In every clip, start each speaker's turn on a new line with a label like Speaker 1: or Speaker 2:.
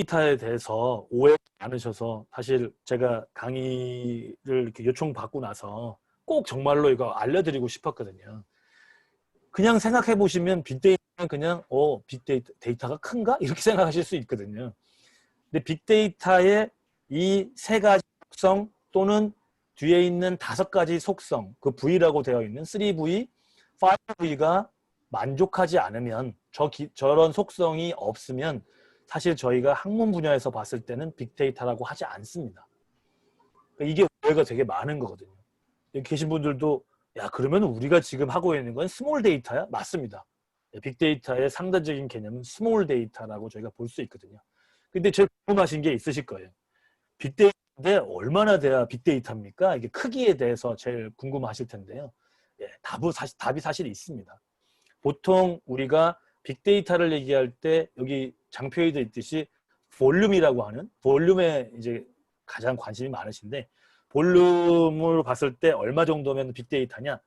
Speaker 1: 빅데이터에 대해서 오해가 많으셔서 사실 제가 강의를 이렇게 요청받고 나서 꼭 정말로 이거 알려드리고 싶었거든요. 그냥 생각해 보시면 빅데이터는 그냥 빅데이터가 큰가? 이렇게 생각하실 수 있거든요. 근데 빅데이터의 이 세 가지 속성 또는 뒤에 있는 5가지 속성, 그 V라고 되어 있는 3V, 5V가 만족하지 않으면 저런 속성이 없으면 사실 저희가 학문 분야에서 봤을 때는 빅데이터라고 하지 않습니다. 이게 오해가 되게 많은 거거든요. 여기 계신 분들도 야 그러면 우리가 지금 하고 있는 건 스몰 데이터야? 맞습니다. 빅데이터의 상대적인 개념은 스몰 데이터라고 저희가 볼 수 있거든요. 근데 제일 궁금하신 게 있으실 거예요. 빅데이터인데 얼마나 돼야 빅데이터입니까? 이게 크기에 대해서 제일 궁금하실 텐데요. 답이 사실 있습니다. 보통 우리가 빅데이터를 얘기할 때 여기 장표에도 있듯이 볼륨이라고 하는 볼륨에 이제 가장 관심이 많으신데 볼륨을 봤을 때 얼마 정도면 빅데이터냐?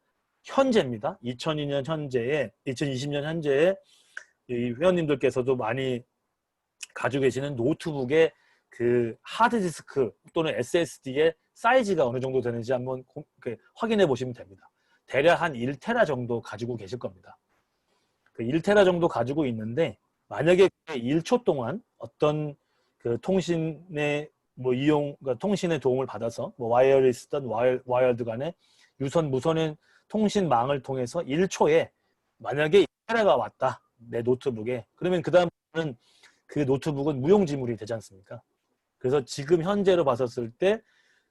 Speaker 1: 현재입니다. 2020년 현재에 이 회원님들께서도 많이 가지고 계시는 노트북의 그 하드디스크 또는 SSD의 사이즈가 어느 정도 되는지 한번 확인해 보시면 됩니다. 대략 한 1테라 정도 가지고 계실 겁니다. 그 1테라 정도 가지고 있는데 만약에 1초 동안 어떤 그 통신의 그러니까 통신의 도움을 받아서 와이어리스든 와이어드 간의 유선 무선의 통신망을 통해서 1초에 만약에 1테라가 왔다 내 노트북에 그러면 그 다음은 그 노트북은 무용지물이 되지 않습니까? 그래서 지금 현재로 봤었을 때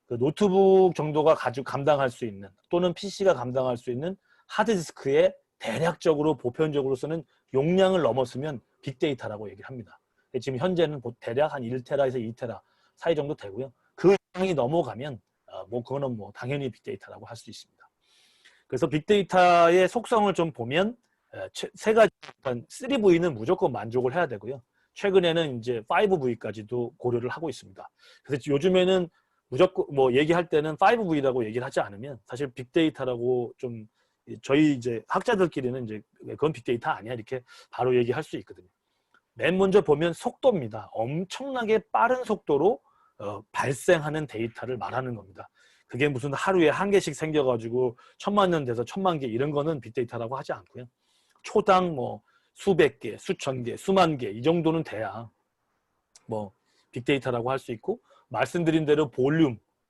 Speaker 1: 그 노트북 정도가 가지고 감당할 수 있는 또는 PC가 감당할 수 있는 하드디스크의 대략적으로 보편적으로 쓰는 용량을 넘었으면 빅데이터라고 얘기를 합니다. 지금 현재는 대략 한 1테라에서 2테라 사이 정도 되고요. 그 양이 넘어가면 그거는 당연히 빅데이터라고 할 수 있습니다. 그래서 빅데이터의 속성을 좀 보면 세 가지 3V는 무조건 만족을 해야 되고요. 최근에는 이제 5V까지도 고려를 하고 있습니다. 그래서 요즘에는 무조건 얘기할 때는 5V라고 얘기를 하지 않으면 사실 빅데이터라고 좀 저희 이제 학자들끼리는 이제 그건 빅데이터 아니야 이렇게 바로 얘기할 수 있거든요. 맨 먼저 보면 속도입니다. 엄청나게 빠른 속도로 발생하는 데이터를 말하는 겁니다. 그게 무슨 하루에 1개씩 생겨가지고 1000만 년 돼서 1000만 개 이런 거는 빅데이터라고 하지 않고요. 초당 수백 개, 수천 개, 수만 개 이 정도는 돼야 빅데이터라고 할 수 있고 말씀드린 대로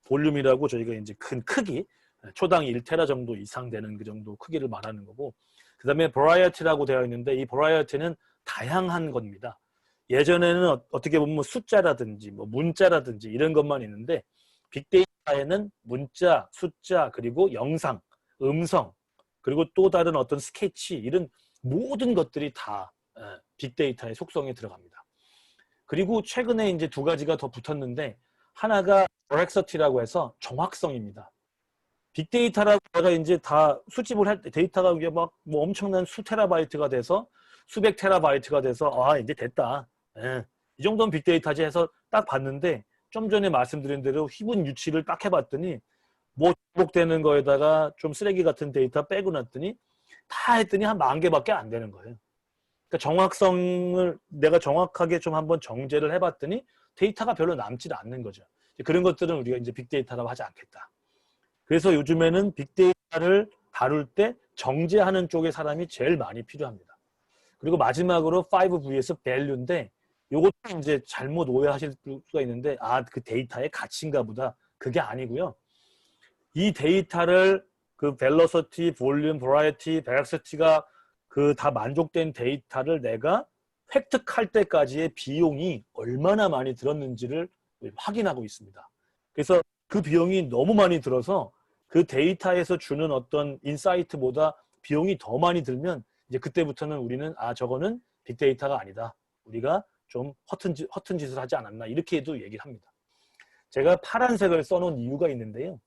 Speaker 1: 볼륨이라고 저희가 이제 큰 크기 초당 1테라 정도 이상 되는 그 정도 크기를 말하는 거고 그 다음에 variety라고 되어 있는데 이 variety는 다양한 겁니다. 예전에는 어떻게 보면 숫자라든지 문자라든지 이런 것만 있는데 빅데이터에는 문자, 숫자 그리고 영상, 음성 그리고 또 다른 어떤 스케치 이런 모든 것들이 다 빅데이터의 속성에 들어갑니다. 그리고 최근에 이제 2가지가 더 붙었는데 하나가 veracity 해서 정확성입니다. 빅데이터라고 내가 이제 다 수집을 할 때 데이터가 이게 엄청난 수테라바이트가 돼서 수백 테라바이트가 돼서 이제 됐다. 이 정도는 빅데이터지 해서 딱 봤는데 좀 전에 말씀드린 대로 희분 유치를 딱 해봤더니 반복되는 거에다가 좀 쓰레기 같은 데이터 빼고 났더니 다 했더니 한 10,000개밖에 안 되는 거예요. 그러니까 정확성을 내가 정확하게 좀 한번 정제를 해봤더니 데이터가 별로 남지 않는 거죠. 그런 것들은 우리가 이제 빅데이터라고 하지 않겠다. 그래서 요즘에는 빅데이터를 다룰 때 정제하는 쪽의 사람이 제일 많이 필요합니다. 그리고 마지막으로 5V에서 value인데 요것도 이제 잘못 오해하실 수가 있는데 그 데이터의 가치인가 보다. 그게 아니고요. 이 데이터를 그 velocity, volume, variety, veracity가 그 다 만족된 데이터를 내가 획득할 때까지의 비용이 얼마나 많이 들었는지를 확인하고 있습니다. 그래서 그 비용이 너무 많이 들어서 그 데이터에서 주는 어떤 인사이트보다 비용이 더 많이 들면 이제 그때부터는 우리는 저거는 빅데이터가 아니다. 우리가 좀 허튼 짓을 하지 않았나 이렇게도 얘기를 합니다. 제가 파란색을 써놓은 이유가 있는데요.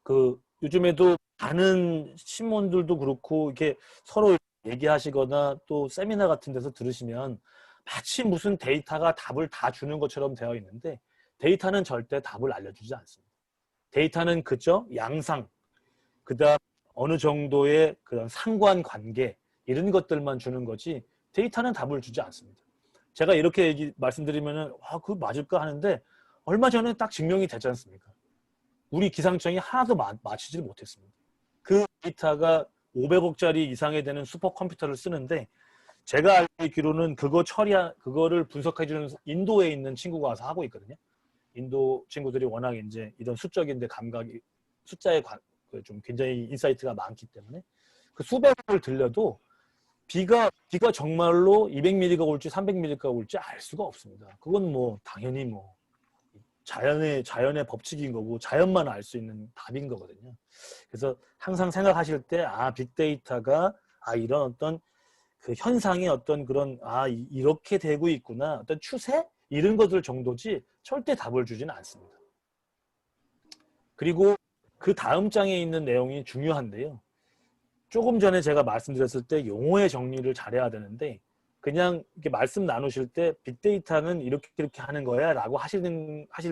Speaker 1: 그 요즘에도 많은 신문들도 그렇고 이렇게 서로 얘기하시거나 또 세미나 같은 데서 들으시면 마치 무슨 데이터가 답을 다 주는 것처럼 되어 있는데 데이터는 절대 답을 알려주지 않습니다. 데이터는 그저 양상, 그다음 어느 정도의 그런 상관관계 이런 것들만 주는 거지 데이터는 답을 주지 않습니다. 제가 이렇게 말씀드리면은 그거 맞을까 하는데 얼마 전에 딱 증명이 되지 않습니까? 우리 기상청이 하나도 맞추지 못했습니다. 그 데이터가 500억짜리 이상이 되는 슈퍼컴퓨터를 쓰는데 제가 알기로는 그거를 분석해주는 인도에 있는 친구가 와서 하고 있거든요. 인도 친구들이 워낙 이제 이런 수적인데 감각이 숫자에 좀 굉장히 인사이트가 많기 때문에 그 수백을 들려도 비가 정말로 200mm가 올지 300mm가 올지 알 수가 없습니다. 그건 뭐 당연히 뭐 자연의 법칙인 거고 자연만 알 수 있는 답인 거거든요. 그래서 항상 생각하실 때 빅데이터가 이런 어떤 그 현상의 어떤 그런 이렇게 되고 있구나 어떤 추세 이런 것들 정도지 절대 답을 주지는 않습니다. 그리고 그 다음 장에 있는 내용이 중요한데요. 조금 전에 제가 말씀드렸을 때 용어의 정리를 잘해야 되는데 그냥 이렇게 말씀 나누실 때 빅데이터는 이렇게 하는 거야 라고 하실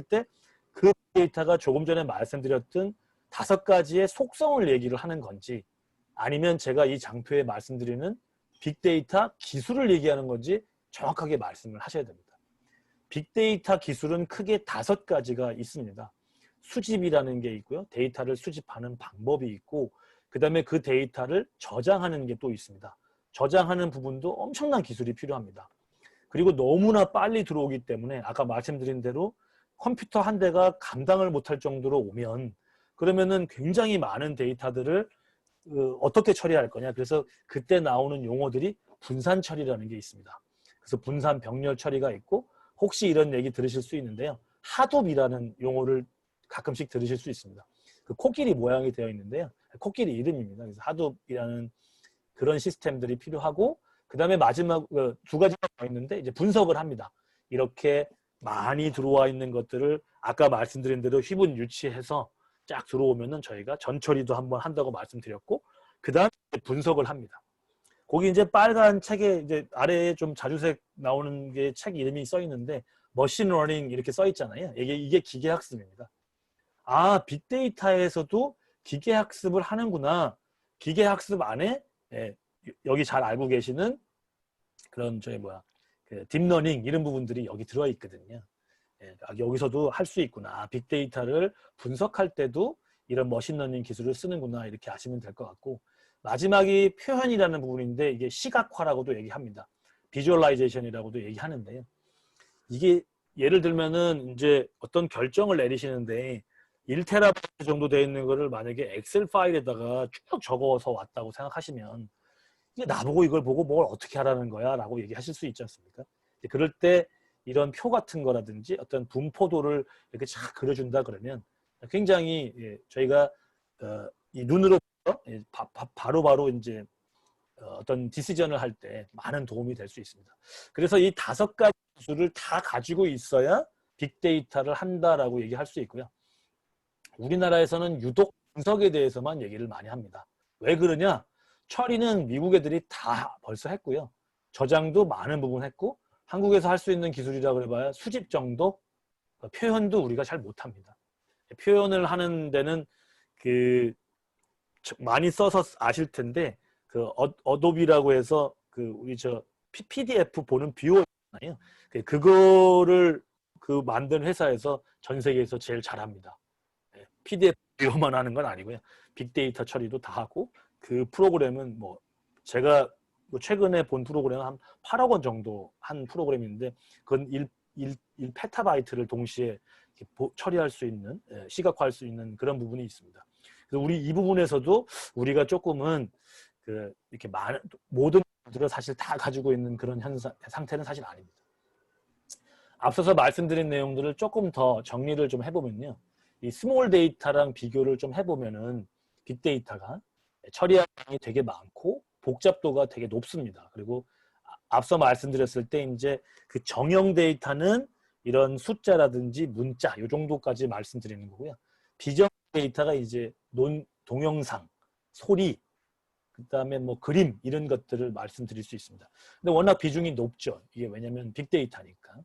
Speaker 1: 때 그 빅데이터가 조금 전에 말씀드렸던 5가지의 속성을 얘기를 하는 건지 아니면 제가 이 장표에 말씀드리는 빅데이터 기술을 얘기하는 건지 정확하게 말씀을 하셔야 됩니다. 빅데이터 기술은 크게 5가지가 있습니다. 수집이라는 게 있고요. 데이터를 수집하는 방법이 있고 그 다음에 그 데이터를 저장하는 게 또 있습니다. 저장하는 부분도 엄청난 기술이 필요합니다. 그리고 너무나 빨리 들어오기 때문에 아까 말씀드린 대로 컴퓨터 한 대가 감당을 못할 정도로 오면 그러면은 굉장히 많은 데이터들을 어떻게 처리할 거냐. 그래서 그때 나오는 용어들이 분산 처리라는 게 있습니다. 그래서 분산 병렬 처리가 있고 혹시 이런 얘기 들으실 수 있는데요. 하둡이라는 용어를 가끔씩 들으실 수 있습니다. 그 코끼리 모양이 되어 있는데요. 코끼리 이름입니다. 그래서 하둡이라는 그런 시스템들이 필요하고 그 다음에 마지막 2가지가 더 있는데 이제 분석을 합니다. 이렇게 많이 들어와 있는 것들을 아까 말씀드린 대로 휘분 유치해서 쫙 들어오면은 저희가 전처리도 한번 한다고 말씀드렸고 그 다음에 분석을 합니다. 거기 이제 빨간 책에 이제 아래에 좀 자주색 나오는 게 책 이름이 써 있는데 머신 러닝 이렇게 써 있잖아요. 이게 기계학습입니다. 빅데이터에서도 기계학습을 하는구나. 기계학습 안에 여기 잘 알고 계시는 그런 그 딥러닝 이런 부분들이 여기 들어 있거든요. 여기서도 할 수 있구나. 빅데이터를 분석할 때도 이런 머신러닝 기술을 쓰는구나 이렇게 아시면 될 것 같고 마지막이 표현이라는 부분인데 이게 시각화라고도 얘기합니다. 비주얼라이제이션이라고도 얘기하는데요. 이게 예를 들면은 이제 어떤 결정을 내리시는데 1테라바이트 정도 되어 있는 거를 만약에 엑셀 파일에다가 쭉 적어서 왔다고 생각하시면 이게 나보고 이걸 보고 뭘 어떻게 하라는 거야 라고 얘기하실 수 있지 않습니까? 그럴 때 이런 표 같은 거라든지 어떤 분포도를 이렇게 쫙 그려준다 그러면 굉장히 저희가 이 눈으로 바로바로 이제 어떤 디시전을 할 때 많은 도움이 될 수 있습니다. 그래서 이 5가지 기술을 다 가지고 있어야 빅데이터를 한다라고 얘기할 수 있고요. 우리나라에서는 유독 분석에 대해서만 얘기를 많이 합니다. 왜 그러냐? 처리는 미국 애들이 다 벌써 했고요. 저장도 많은 부분 했고 한국에서 할 수 있는 기술이라 그래봐야 수집 정도? 표현도 우리가 잘 못합니다. 표현을 하는 데는 많이 써서 아실 텐데 그 어도비라고 해서 그 우리 PDF 보는 뷰어 있잖아요. 그거를 만든 회사에서 전 세계에서 제일 잘합니다. PDF 뷰어만 하는 건 아니고요. 빅데이터 처리도 다 하고 그 프로그램은 뭐 제가 최근에 본 프로그램은 한 8억 원 정도 한 프로그램인데 그건 1페타바이트를 동시에 처리할 수 있는 시각화할 수 있는 그런 부분이 있습니다. 그래서 우리 이 부분에서도 우리가 조금은 이렇게 모든 것들을 사실 다 가지고 있는 그런 상태는 사실 아닙니다. 앞서서 말씀드린 내용들을 조금 더 정리를 좀 해보면요. 이 스몰 데이터랑 비교를 좀 해보면은 빅데이터가 처리할 양이 되게 많고 복잡도가 되게 높습니다. 그리고 앞서 말씀드렸을 때 이제 그 정형 데이터는 이런 숫자라든지 문자 이 정도까지 말씀드리는 거고요. 비정 데이터가 이제 동영상, 소리, 그다음에 뭐 그림 이런 것들을 말씀드릴 수 있습니다. 근데 워낙 비중이 높죠. 이게 왜냐하면 빅데이터니까.